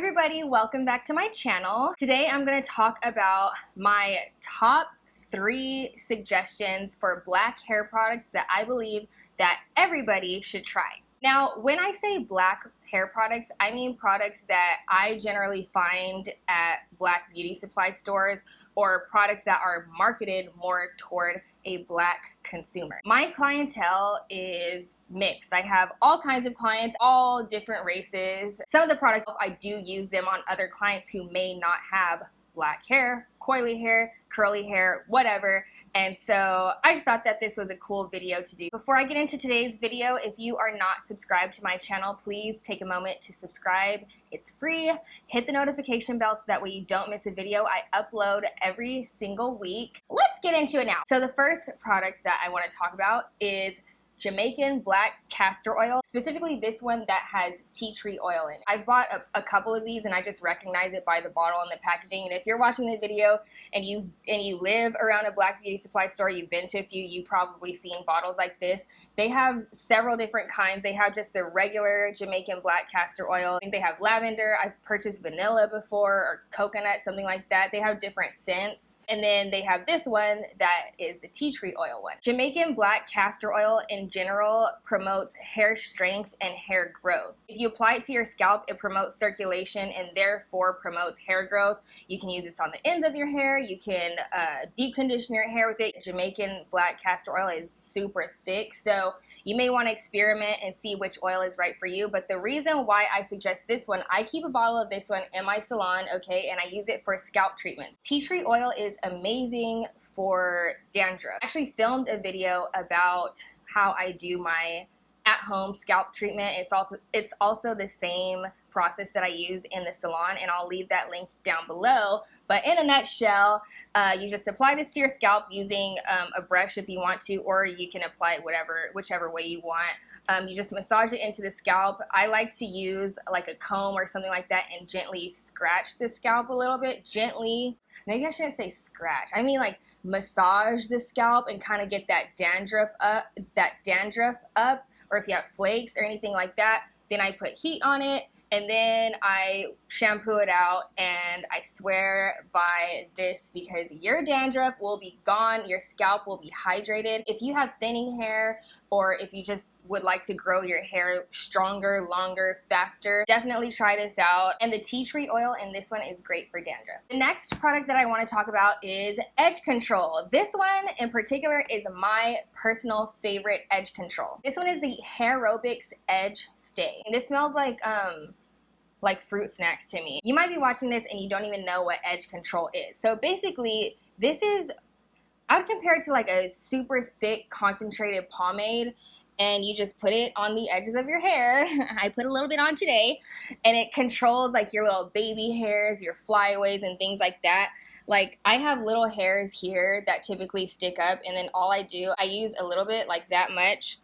everybody, welcome back to my channel. Today I'm going to talk about my top 3 suggestions for black hair products that I believe that everybody should try. Now, when I say black hair products, I mean products that I generally find at black beauty supply stores or products that are marketed more toward a black consumer. My clientele is mixed. I have all kinds of clients, all different races. Some of the products, I do use them on other clients who may not have black hair, coily hair, curly hair, whatever. And so I just thought that this was a cool video to do. Before I get into today's video, if you are not subscribed to my channel, please take a moment to subscribe. It's free. Hit the notification bell so that way you don't miss a video. I upload every single week. Let's get into it now. So the first product that I want to talk about is Jamaican black castor oil, specifically this one that has tea tree oil in it. I've bought a couple of these and I just recognize it by the bottle and the packaging. And if you're watching the video and you live around a black beauty supply store, you've been to a few, you've probably seen bottles like this. They have several different kinds. They have just a regular Jamaican black castor oil. I think they have lavender. I've purchased vanilla before, or coconut, something like that. They have different scents. And then they have this one that is the tea tree oil one. Jamaican black castor oil in general promotes hair strength and hair growth. If you apply it to your scalp, it promotes circulation and therefore promotes hair growth. You can use this on the ends of your hair. You can deep condition your hair with it. Jamaican black castor oil is super thick, so you may want to experiment and see which oil is right for you. But the reason why I suggest this one, I keep a bottle of this one in my salon, okay, and I use it for scalp treatments. Tea tree oil is amazing for dandruff. I actually filmed a video about how I do my at-home scalp treatment. It's also the same process that I use in the salon, and I'll leave that linked down below. But in a nutshell, you just apply this to your scalp using a brush if you want to, or you can apply it whichever way you want. You just massage it into the scalp. I like to use like a comb or something like that and gently scratch the scalp a little bit. Gently, maybe I shouldn't say scratch. I mean like massage the scalp and kind of get that dandruff up, or if you have flakes or anything like that. Then I put heat on it, and then I shampoo it out, and I swear by this because your dandruff will be gone, your scalp will be hydrated. If you have thinning hair, or if you just would like to grow your hair stronger, longer, faster, definitely try this out. And the tea tree oil in this one is great for dandruff. The next product that I want to talk about is edge control. This one in particular is my personal favorite edge control. This one is the Hairobics Edge Stay. And this smells like fruit snacks to me. You might be watching this and you don't even know what edge control is. So basically, this is, I would compare it to like a super thick concentrated pomade, and you just put it on the edges of your hair. I put a little bit on today, and it controls like your little baby hairs, your flyaways, and things like that. Like I have little hairs here that typically stick up, and then all I do, I use a little bit, like that much,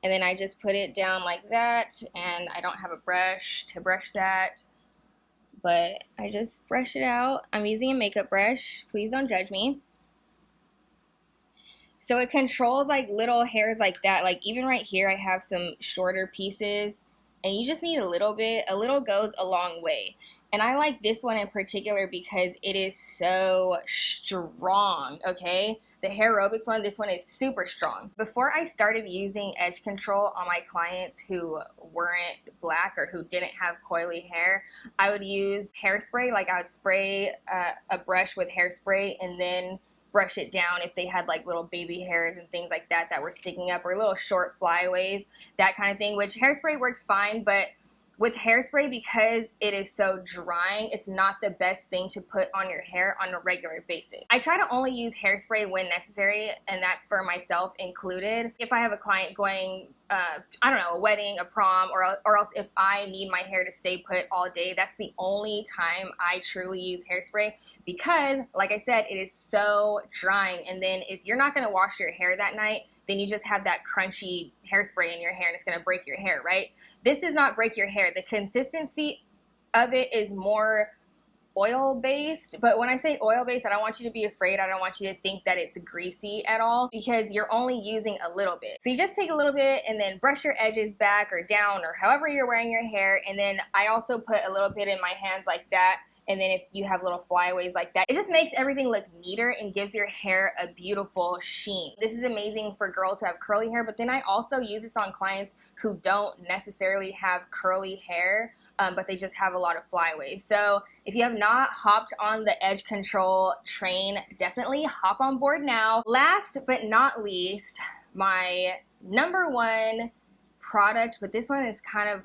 and then I just put it down like that, and I don't have a brush to brush that, but I just brush it out. I'm using a makeup brush. Please don't judge me. So it controls like little hairs like that. Like even right here, I have some shorter pieces, and you just need a little bit. A little goes a long way. And I like this one in particular because it is so strong, okay? The Hairobics one, this one is super strong. Before I started using edge control on my clients who weren't black or who didn't have coily hair, I would use hairspray. Like I would spray a brush with hairspray and then brush it down if they had like little baby hairs and things like that that were sticking up, or little short flyaways, that kind of thing, which hairspray works fine, but with hairspray, because it is so drying, it's not the best thing to put on your hair on a regular basis. I try to only use hairspray when necessary, and that's for myself included. If I have a client going, I don't know, a wedding, a prom, or else if I need my hair to stay put all day, that's the only time I truly use hairspray, because like I said, it is so drying. And then if you're not going to wash your hair that night, then you just have that crunchy hairspray in your hair and it's going to break your hair, right? This does not break your hair. The consistency of it is more oil-based, but when I say oil-based, I don't want you to be afraid. I don't want you to think that it's greasy at all, because you're only using a little bit. So you just take a little bit and then brush your edges back or down or however you're wearing your hair, and then I also put a little bit in my hands like that. And then if you have little flyaways like that, it just makes everything look neater and gives your hair a beautiful sheen. This is amazing for girls who have curly hair, but then I also use this on clients who don't necessarily have curly hair, but they just have a lot of flyaways. So if you have not hopped on the edge control train, definitely hop on board now. Last but not least, my number one product, but this one is kind of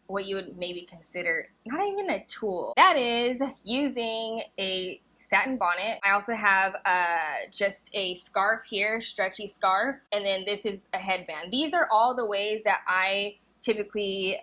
what you would maybe consider not even a tool, that is using a satin bonnet. I also have just a scarf here, stretchy scarf, and then this is a headband. These are all the ways that I typically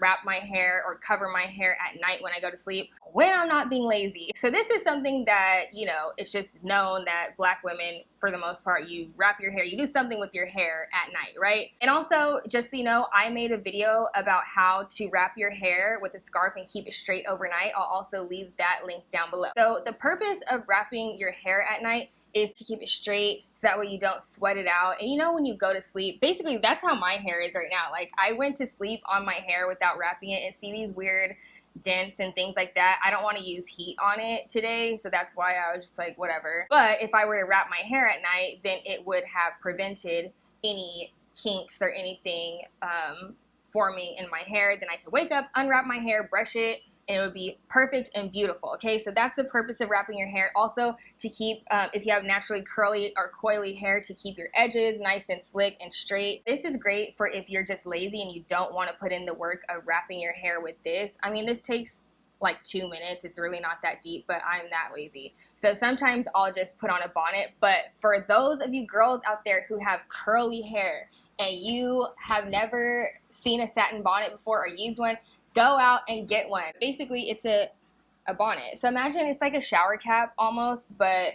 wrap my hair or cover my hair at night when I go to sleep when I'm not being lazy. So this is something that, you know, it's just known that Black women, for the most part, you wrap your hair, you do something with your hair at night, right? And also, just so you know, I made a video about how to wrap your hair with a scarf and keep it straight overnight. I'll also leave that link down below. So the purpose of wrapping your hair at night is to keep it straight so that way you don't sweat it out. And you know, when you go to sleep, basically that's how my hair is right now. Like, I went to sleep on my hair without wrapping it, and see these weird dents and things like that. I don't want to use heat on it today, so that's why I was just like, whatever. But if I were to wrap my hair at night, then it would have prevented any kinks or anything forming in my hair. Then I could wake up, unwrap my hair, brush it, and it would be perfect and beautiful. Okay, so that's the purpose of wrapping your hair. Also, to keep, if you have naturally curly or coily hair, to keep your edges nice and slick and straight. This is great for if you're just lazy and you don't want to put in the work of wrapping your hair with this. I mean, this takes like 2 minutes. It's really not that deep, but I'm that lazy. So sometimes I'll just put on a bonnet. But for those of you girls out there who have curly hair and you have never seen a satin bonnet before or used one, go out and get one. Basically, it's a bonnet. So imagine it's like a shower cap almost, but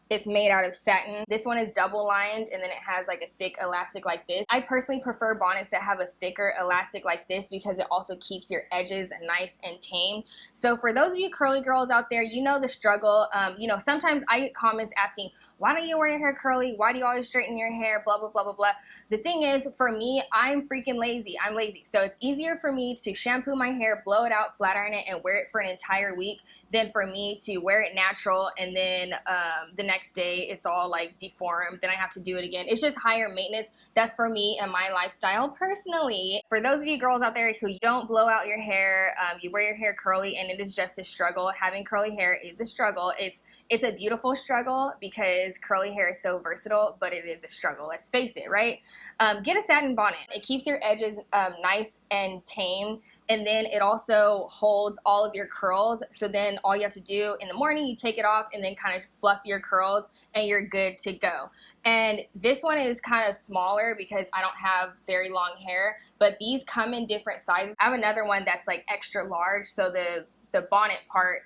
it's made out of satin. This one is double lined, and then it has like a thick elastic like this. I personally prefer bonnets that have a thicker elastic like this because it also keeps your edges nice and tame. So for those of you curly girls out there, you know the struggle. You know, sometimes I get comments asking, why don't you wear your hair curly? Why do you always straighten your hair? Blah, blah, blah, blah, blah. The thing is, for me, I'm freaking lazy. I'm lazy. So it's easier for me to shampoo my hair, blow it out, flat iron it, and wear it for an entire week than for me to wear it natural and then the next day it's all like deformed. Then I have to do it again. It's just higher maintenance. That's for me and my lifestyle personally. For those of you girls out there who don't blow out your hair, you wear your hair curly and it is just a struggle. Having curly hair is a struggle. It's a beautiful struggle because curly hair is so versatile, but it is a struggle. Let's face it, right? Get a satin bonnet. It keeps your edges nice and tame, and then it also holds all of your curls. So then all you have to do in the morning, you take it off and then kind of fluff your curls and you're good to go. And this one is kind of smaller because I don't have very long hair, but these come in different sizes. I have another one that's like extra large, so the bonnet part,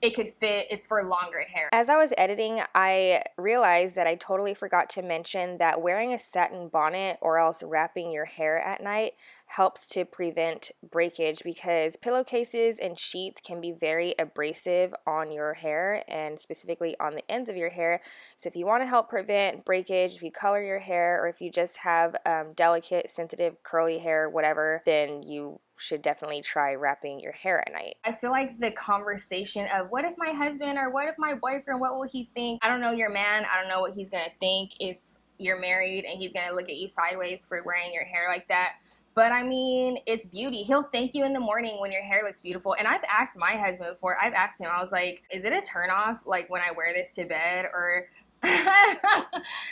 it could fit, it's for longer hair. As I was editing, I realized that I totally forgot to mention that wearing a satin bonnet or else wrapping your hair at night helps to prevent breakage, because pillowcases and sheets can be very abrasive on your hair and specifically on the ends of your hair. So if you want to help prevent breakage, if you color your hair, or if you just have delicate, sensitive, curly hair, whatever, then you should definitely try wrapping your hair at night. I feel like the conversation of what if my husband or what if my boyfriend, what will he think? I don't know your man. I don't know what he's gonna think if you're married and he's gonna look at you sideways for wearing your hair like that. But I mean, it's beauty. He'll thank you in the morning when your hair looks beautiful. And I've asked my husband before, I've asked him, I was like, is it a turnoff like when I wear this to bed? Or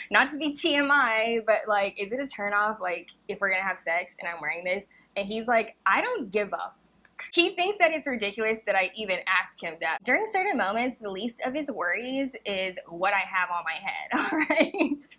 not to be TMI, but like, is it a turnoff like if we're gonna have sex and I'm wearing this? And he's like, I don't give a f. He thinks that it's ridiculous that I even ask him that. During certain moments, the least of his worries is what I have on my head, all right?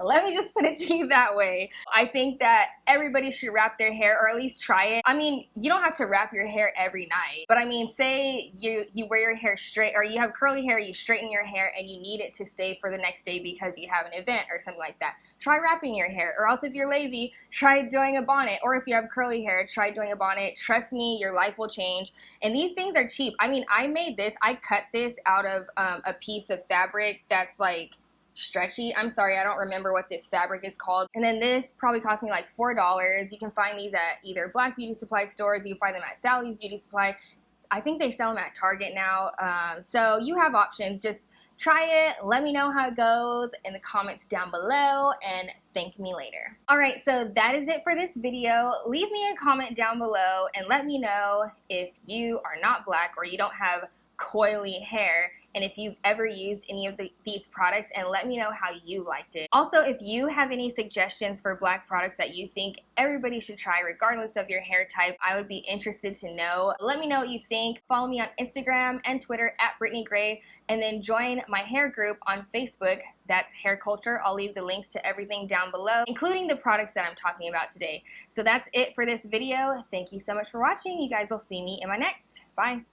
Let me just put it to you that way. I think that everybody should wrap their hair, or at least try it. I mean, you don't have to wrap your hair every night, but I mean, say you wear your hair straight, or you have curly hair, you straighten your hair and you need it to stay for the next day because you have an event or something like that. Try wrapping your hair, or else if you're lazy, try doing a bonnet, or if you have curly hair, try doing a bonnet. Trust me, your life will change. And these things are cheap. I mean, I made this, I cut this out of a piece of fabric that's like stretchy. I'm sorry, I don't remember what this fabric is called. And then this probably cost me like $4. You can find these at either Black Beauty Supply stores. You can find them at Sally's Beauty Supply. I think they sell them at Target now. So you have options. Just try it. Let me know how it goes in the comments down below, and thank me later. All right, so that is it for this video. Leave me a comment down below and let me know if you are not black or you don't have coily hair, and if you've ever used any of these products, and let me know how you liked it. Also, if you have any suggestions for black products that you think everybody should try regardless of your hair type, I would be interested to know. Let me know what you think. Follow me on Instagram and Twitter at Brittney Gray, and then join my hair group on Facebook. That's Hair Culture. I'll leave the links to everything down below, including the products that I'm talking about today. So that's it for this video. Thank you so much for watching. You guys will see me in my next. Bye.